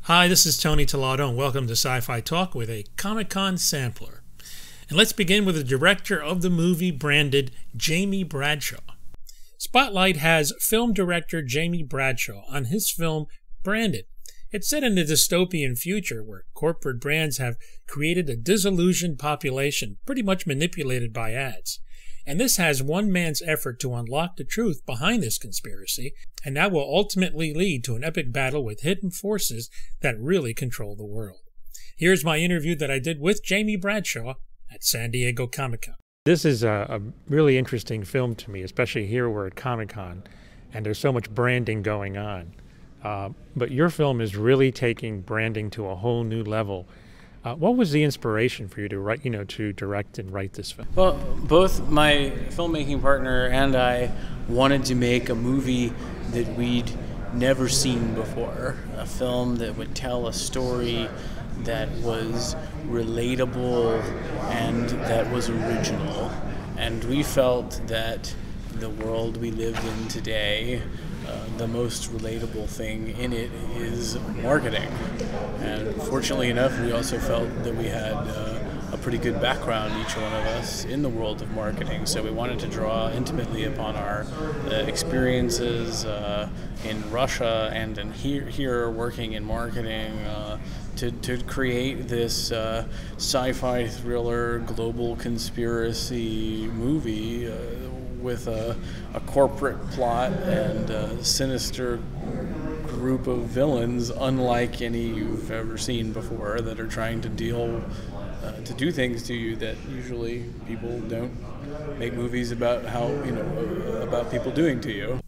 Hi, this is Tony Tellado, and welcome to Sci-Fi Talk with a Comic-Con sampler. And let's begin with the director of the movie branded Jaime Bradshaw. Spotlight has film director Jaime Bradshaw on his film Branded. It's set in a dystopian future where corporate brands have created a disillusioned population pretty much manipulated by ads. And this has one man's effort to unlock the truth behind this conspiracy, and that will ultimately lead to an epic battle with hidden forces that really control the world. Here's my interview that I did with Jaime Bradshaw at San Diego Comic-Con. This is a really interesting film to me, especially here we're at Comic-Con, and there's so much branding going on. But your film is really taking branding to a whole new level. What was the inspiration for you to write, to direct and write this film? Well, both my filmmaking partner and I wanted to make a movie that we'd never seen before. A film that would tell a story that was relatable and that was original. And we felt that the world we lived in today, the most relatable thing in it is marketing. And fortunately enough, we also felt that we had a pretty good background, each one of us, in the world of marketing. So we wanted to draw intimately upon our experiences in Russia and in here working in marketing to create this sci-fi thriller global conspiracy movie with a corporate plot and a sinister group of villains unlike any you've ever seen before that are trying to do things to you that usually people don't make movies about about people doing to you.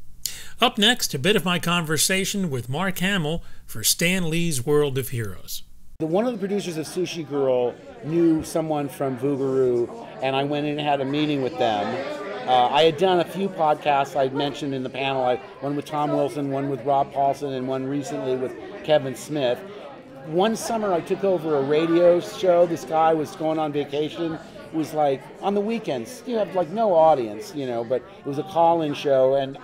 Up next, a bit of my conversation with Mark Hamill for Stan Lee's World of Heroes. One of the producers of Sushi Girl knew someone from Boogaroo, and I went in and had a meeting with them. I had done a few podcasts I'd mentioned in the panel, one with Tom Wilson, one with Rob Paulson, and one recently with Kevin Smith. One summer I took over a radio show. This guy was going on vacation. It was like on the weekends, you have like no audience, but it was a call-in show, and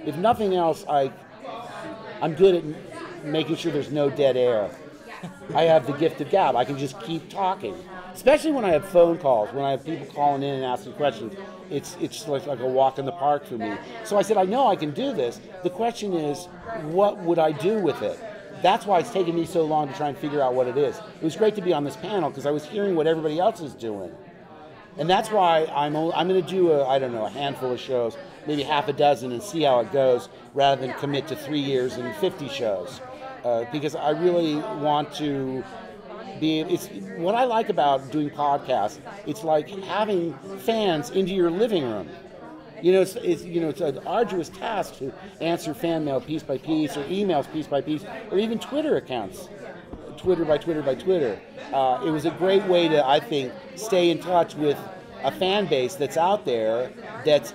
if nothing else, I'm good at making sure there's no dead air. I have the gift of gab. I can just keep talking, especially when I have phone calls, when I have people calling in and asking questions. It's like a walk in the park for me. So I said, I know I can do this. The question is, what would I do with it? That's why it's taken me so long to try and figure out what it is. It was great to be on this panel because I was hearing what everybody else is doing. And that's why I'm going to do a handful of shows, maybe half a dozen, and see how it goes, rather than commit to 3 years and 50 shows. Because I really want to it's what I like about doing podcasts. It's like having fans into your living room. It's an arduous task to answer fan mail piece by piece, or emails piece by piece, or even Twitter accounts, Twitter by Twitter by Twitter. It was a great way to, I think, stay in touch with a fan base that's out there that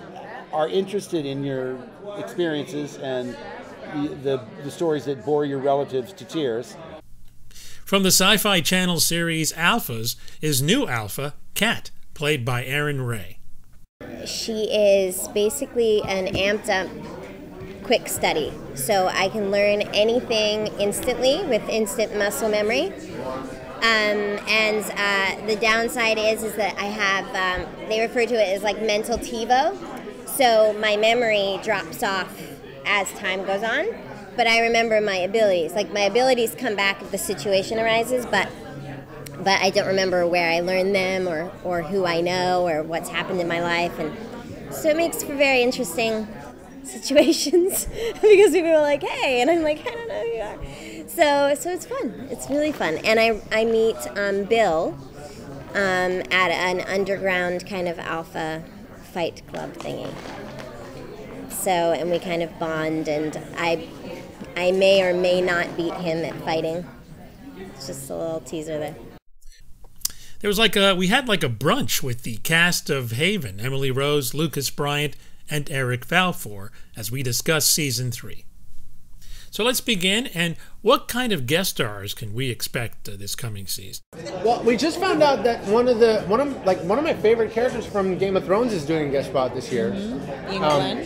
are interested in your experiences and the stories that bore your relatives to tears. From the Sci-Fi Channel series Alphas is new Alpha, Kat, played by Erin Wray. She is basically an amped up quick study, so I can learn anything instantly with instant muscle memory. The downside is that I have, they refer to it as like mental TiVo, so my memory drops off as time goes on, but I remember my abilities. Like, my abilities come back if the situation arises, but I don't remember where I learned them or who I know or what's happened in my life, and so it makes for very interesting situations because people are like, hey, and I'm like, I don't know who you are. So it's fun. It's really fun. And I meet Bill at an underground kind of alpha fight club thingy. And we kind of bond, and I may or may not beat him at fighting. It's just a little teaser there. There was we had a brunch with the cast of Haven, Emily Rose, Lucas Bryant, and Eric Balfour, as we discuss season 3. So let's begin. And what kind of guest stars can we expect this coming season? Well, we just found out that one of my favorite characters from Game of Thrones is doing a guest spot this year. Mm-hmm. Ian Glenn.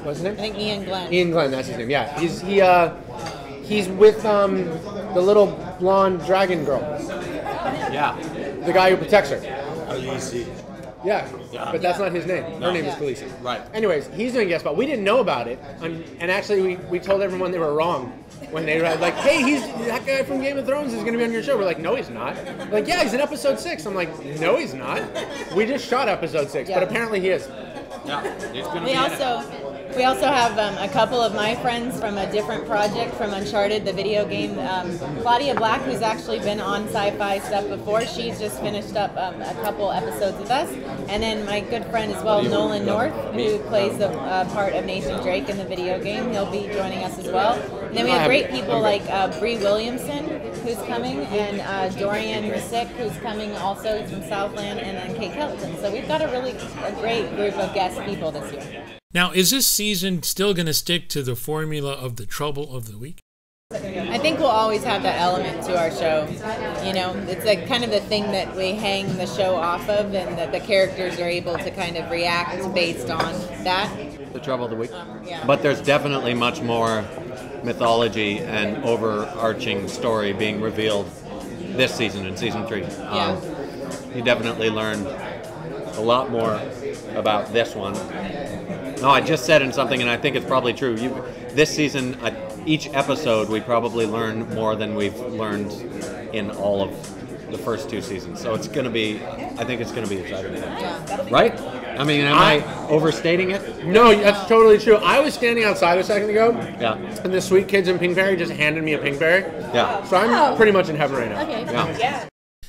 What's his name? I think Ian Glenn. Ian Glenn, that's his name. Yeah, he's with The little blonde dragon girl. Yeah. The guy who protects her. Khaleesi. Yeah, but that's not his name. Her name is Khaleesi. Right. Anyways, he's doing a guest spot. We didn't know about it, and actually we told everyone they were wrong when they were like, "Hey, that guy from Game of Thrones is going to be on your show." We're like, "No, he's not." Like, "Yeah, he's in episode 6." I'm like, "No, he's not. We just shot episode 6, but apparently he is." Yeah. He's gonna We also have a couple of my friends from a different project from Uncharted, the video game. Claudia Black, who's actually been on Sci-Fi stuff before, she's just finished up a couple episodes with us. And then my good friend as well, Nolan North, who plays the part of Nathan Drake in the video game. He'll be joining us as well. And then we have great people like Bree Williamson, who's coming, and Dorian Masick, who's coming also. He's from Southland, and then Kate Kelton. So we've got a great group of guest people this year. Now, is this season still going to stick to the formula of the trouble of the week? I think we'll always have that element to our show. You know, it's like kind of the thing that we hang the show off of, and that the characters are able to kind of react based on that. The trouble of the week. Yeah. But there's definitely much more mythology and overarching story being revealed this season, in season 3. Yeah. You definitely learn a lot more about this one. No, I just said in something, and I think it's probably true. This season, each episode, we probably learn more than we've learned in all of the first 2 seasons. So it's going to be, I think it's going to be exciting. Yeah. Right? I mean, am I overstating it? No, that's totally true. I was standing outside a second ago, Yeah. and the sweet kids in Pinkberry just handed me a Pinkberry. Yeah. So I'm pretty much in heaven right now. Okay. Yeah.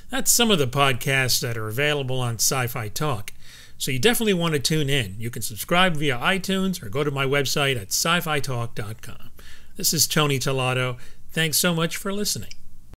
That's some of the podcasts that are available on Sci-Fi Talk. So you definitely want to tune in. You can subscribe via iTunes or go to my website at sci-fi talk.com. This is Tony Tellado. Thanks so much for listening.